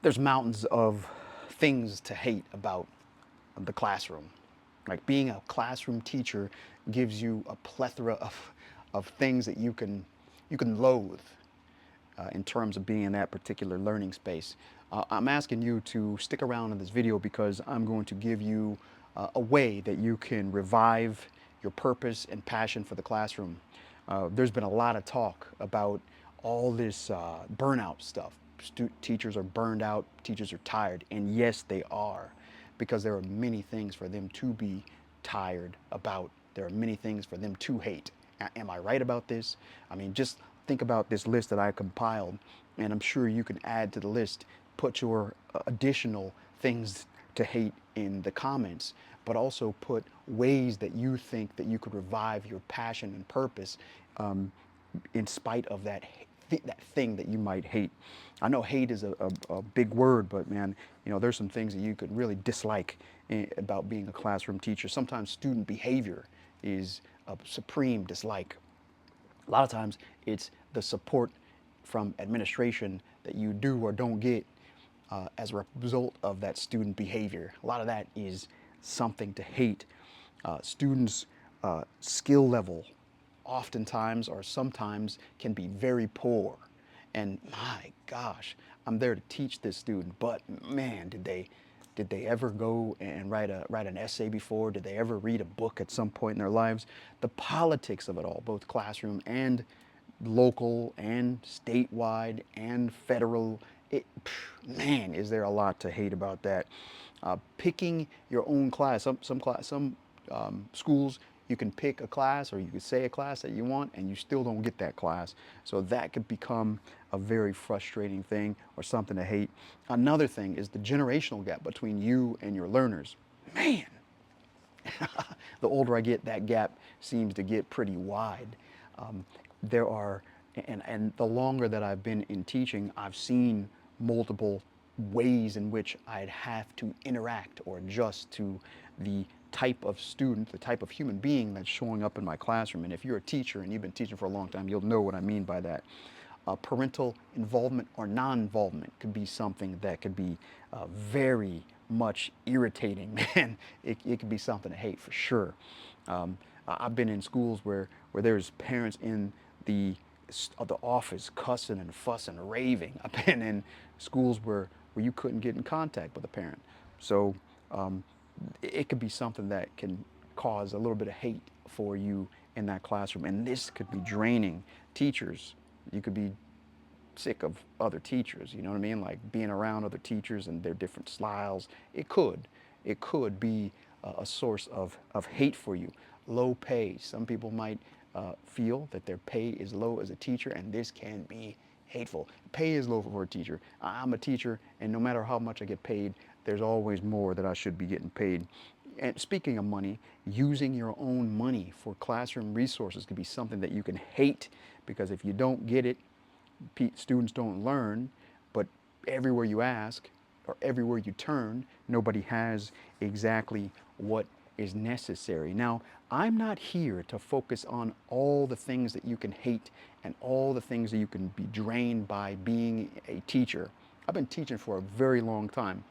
There's mountains of things to hate about the classroom. Like being a classroom teacher gives you a plethora of things that you can loathe in terms of being in that particular learning space. I'm asking you to stick around in this video because I'm going to give you a way that you can revive your purpose and passion for the classroom. There's been a lot of talk about all this burnout stuff. Teachers are burned out, teachers are tired, and yes, they are, because there are many things for them to be tired about. There are many things for them to hate. Am I right about this? I mean, just think about this list that I compiled, and I'm sure you can add to the list, put your additional things to hate in the comments, but also put ways that you think that you could revive your passion and purpose in spite of that thing that you might hate. I know hate is a big word, but man, there's some things that you could really dislike about being a classroom teacher. Sometimes student behavior is a supreme dislike. A lot of times it's the support from administration that you do or don't get as a result of that student behavior. A lot of that is something to hate. Students' skill level oftentimes or sometimes can be very poor. And my gosh, I'm there to teach this student, but man, did they ever go and write an essay before? Did they ever read a book at some point in their lives? The politics of it all, both classroom and local and statewide and federal. Man, is there a lot to hate about that. Picking your own class. Some schools, you can pick a class or you could say a class that you want and you still don't get that class. So that could become a very frustrating thing or something to hate. Another thing is the generational gap between you and your learners. Man, the older I get, that gap seems to get pretty wide. There are, and the longer that I've been in teaching, I've seen multiple ways in which I'd have to interact or adjust to the type of student, the type of human being that's showing up in my classroom. And if you're a teacher and you've been teaching for a long time, you'll know what I mean by that. Parental involvement or non-involvement could be something that could be very much irritating, man. It could be something to hate for sure. I've been in schools where there's parents in the the office cussing and fussing, raving. I've been in schools where you couldn't get in contact with a parent. So it could be something that can cause a little bit of hate for you in that classroom. And this could be draining. Teachers, you could be sick of other teachers, you know what I mean? Like being around other teachers and their different styles. It could be a source of hate for you. Low pay. Some people might feel that their pay is low as a teacher, and this can be hateful. Pay is low for a teacher. I'm a teacher, and no matter how much I get paid, there's always more that I should be getting paid. And speaking of money, using your own money for classroom resources could be something that you can hate, because if you don't get it, students don't learn. But everywhere you ask or everywhere you turn, nobody has exactly what is necessary. Now, I'm not here to focus on all the things that you can hate and all the things that you can be drained by being a teacher. I've been teaching for a very long time,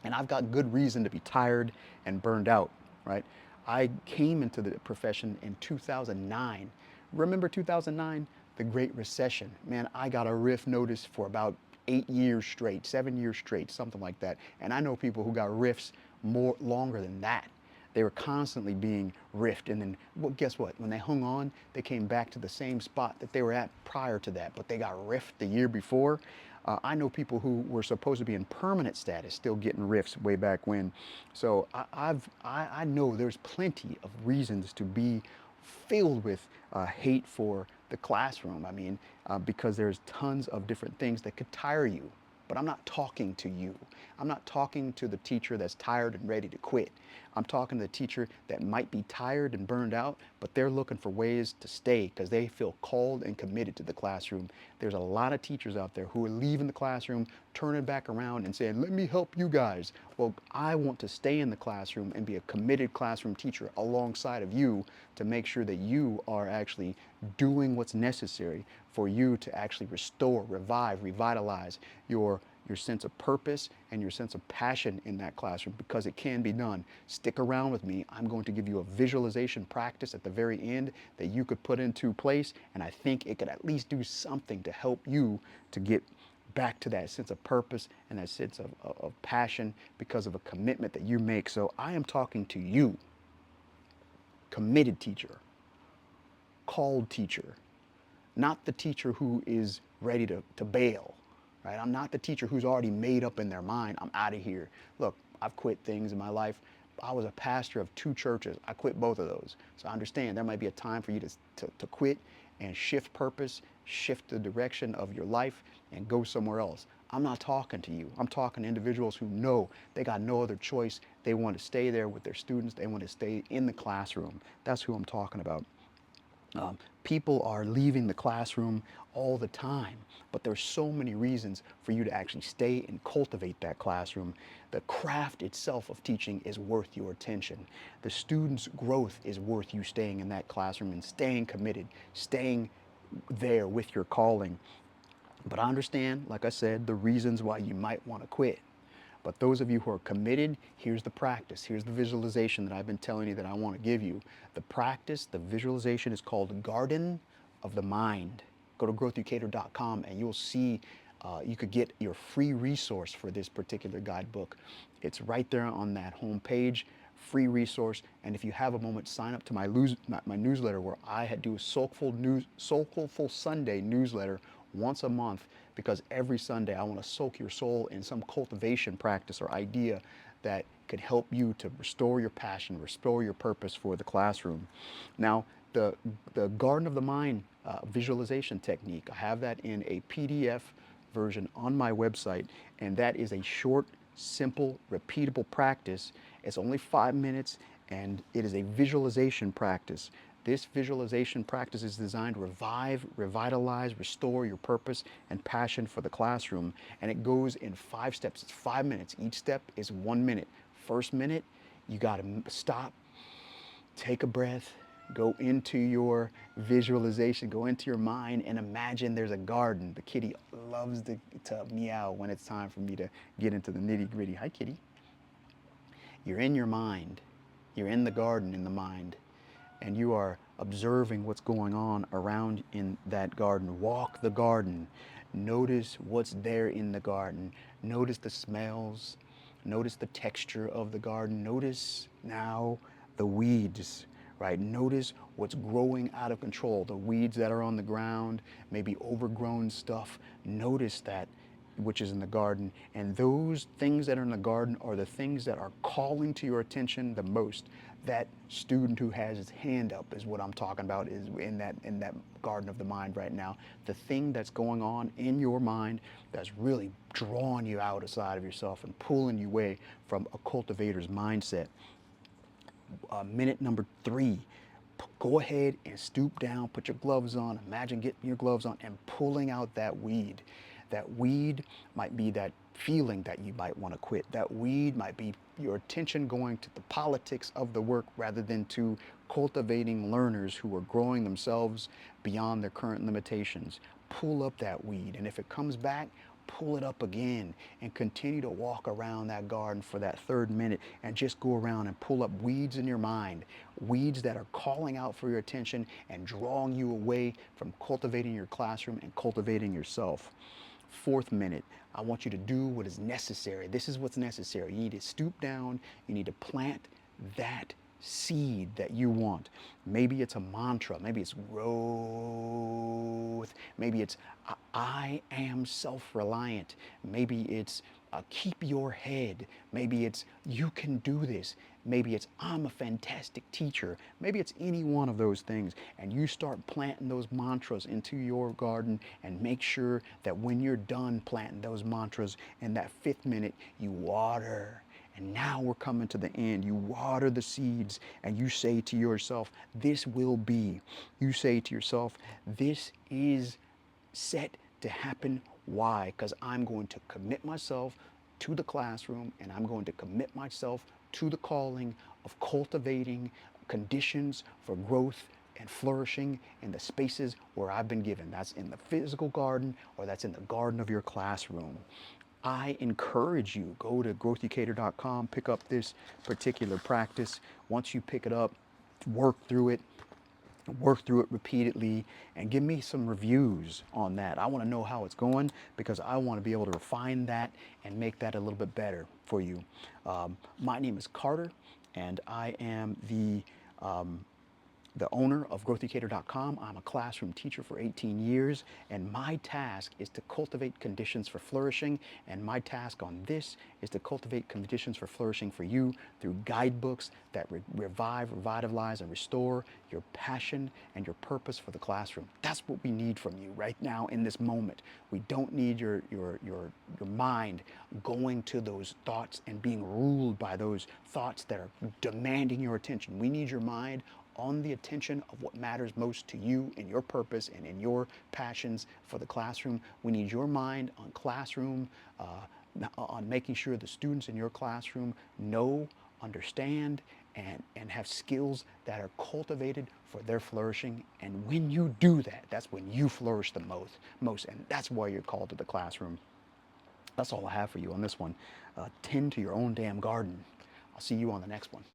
and I've got good reason to be tired and burned out, right? I came into the profession in 2009. Remember 2009? The Great Recession. Man, I got a RIF notice for about 8 years straight, 7 years straight, something like that. And I know people who got RIFs more longer than that. They were constantly being riffed, and then, well, guess what? When they hung on, they came back to the same spot that they were at prior to that, but they got riffed the year before. I know people who were supposed to be in permanent status still getting riffs way back when. So I know there's plenty of reasons to be filled with hate for the classroom. I mean, because there's tons of different things that could tire you. But I'm not talking to you. I'm not talking to the teacher that's tired and ready to quit. I'm talking to the teacher that might be tired and burned out, but they're looking for ways to stay because they feel called and committed to the classroom. There's a lot of teachers out there who are leaving the classroom, turning back around and saying, let me help you guys. Well, I want to stay in the classroom and be a committed classroom teacher alongside of you to make sure that you are actually doing what's necessary for you to actually restore, revive, revitalize your sense of purpose, and your sense of passion in that classroom, because it can be done. Stick around with me. I'm going to give you a visualization practice at the very end that you could put into place, and I think it could at least do something to help you to get back to that sense of purpose and that sense of passion because of a commitment that you make. So I am talking to you, committed teacher, called teacher, not the teacher who is ready to bail, right? I'm not the teacher who's already made up in their mind, I'm out of here. Look, I've quit things in my life. I was a pastor of 2 churches. I quit both of those. So I understand there might be a time for you to quit and shift purpose, shift the direction of your life, and go somewhere else. I'm not talking to you. I'm talking to individuals who know they got no other choice. They want to stay there with their students. They want to stay in the classroom. That's who I'm talking about. People are leaving the classroom all the time, but there's so many reasons for you to actually stay and cultivate that classroom. The craft itself of teaching is worth your attention. The student's growth is worth you staying in that classroom and staying committed, staying there with your calling. But I understand, like I said, the reasons why you might want to quit. But those of you who are committed, here's the practice. Here's the visualization that I've been telling you that I want to give you. The practice, the visualization is called Garden of the Mind. Go to growthucater.com and you'll see, you could get your free resource for this particular guidebook. It's right there on that home page, free resource. And if you have a moment, sign up to my newsletter, where I do a Soulful Sunday newsletter once a month, because every Sunday I want to soak your soul in some cultivation practice or idea that could help you to restore your passion, restore your purpose for the classroom. Now, the Garden of the Mind visualization technique, I have that in a PDF version on my website, and that is a short, simple, repeatable practice. It's only 5 minutes, and it is a visualization practice. This visualization practice is designed to revive, revitalize, restore your purpose and passion for the classroom. And it goes in 5 steps. It's 5 minutes. Each step is 1 minute. First minute, you got to stop, take a breath, go into your visualization, go into your mind, and imagine there's a garden. The kitty loves to meow when it's time for me to get into the nitty-gritty. Hi, kitty. You're in your mind. You're in the garden in the mind, and you are observing what's going on around in that garden. Walk the garden. Notice what's there in the garden. Notice the smells. Notice the texture of the garden. Notice now the weeds, right? Notice what's growing out of control. The weeds that are on the ground, maybe overgrown stuff. Notice that which is in the garden. And those things that are in the garden are the things that are calling to your attention the most. That student who has his hand up is what I'm talking about, is in that garden of the mind right now. The thing that's going on in your mind that's really drawing you outside of yourself and pulling you away from a cultivator's mindset. Minute number 3, go ahead and stoop down, put your gloves on, imagine getting your gloves on and pulling out that weed. That weed might be that feeling that you might want to quit. That weed might be your attention going to the politics of the work rather than to cultivating learners who are growing themselves beyond their current limitations. Pull up that weed, and if it comes back, pull it up again and continue to walk around that garden for that 3rd minute and just go around and pull up weeds in your mind, weeds that are calling out for your attention and drawing you away from cultivating your classroom and cultivating yourself. 4th minute, I want you to do what is necessary. This is what's necessary. You need to stoop down. You need to plant that seed that you want. Maybe it's a mantra. Maybe it's growth. Maybe it's I am self-reliant. Maybe it's keep your head. Maybe it's you can do this. Maybe it's I'm a fantastic teacher. Maybe it's any one of those things. And you start planting those mantras into your garden, and make sure that when you're done planting those mantras in that 5th minute, you water. And now we're coming to the end. You water the seeds and you say to yourself, this will be. You say to yourself, this is set to happen. Why? Because I'm going to commit myself to the classroom, and I'm going to commit myself to the calling of cultivating conditions for growth and flourishing in the spaces where I've been given. That's in the physical garden, or that's in the garden of your classroom. I encourage you, go to growthucator.com, pick up this particular practice. Once you pick it up, work through it, repeatedly, and give me some reviews on that. I want to know how it's going because I want to be able to refine that and make that a little bit better for you. My name is Carter, and I am the owner of growthucator.com. I'm a classroom teacher for 18 years, and my task is to cultivate conditions for flourishing. And my task on this is to cultivate conditions for flourishing for you through guidebooks that revive, revitalize, and restore your passion and your purpose for the classroom. That's what we need from you right now in this moment. We don't need your mind going to those thoughts and being ruled by those thoughts that are demanding your attention. We need your mind on the attention of what matters most to you in your purpose and in your passions for the classroom. We need your mind on classroom, on making sure the students in your classroom know, understand, and have skills that are cultivated for their flourishing. And when you do that, that's when you flourish the most, and that's why you're called to the classroom. That's all I have for you on this one. Tend to your own damn garden. I'll see you on the next one.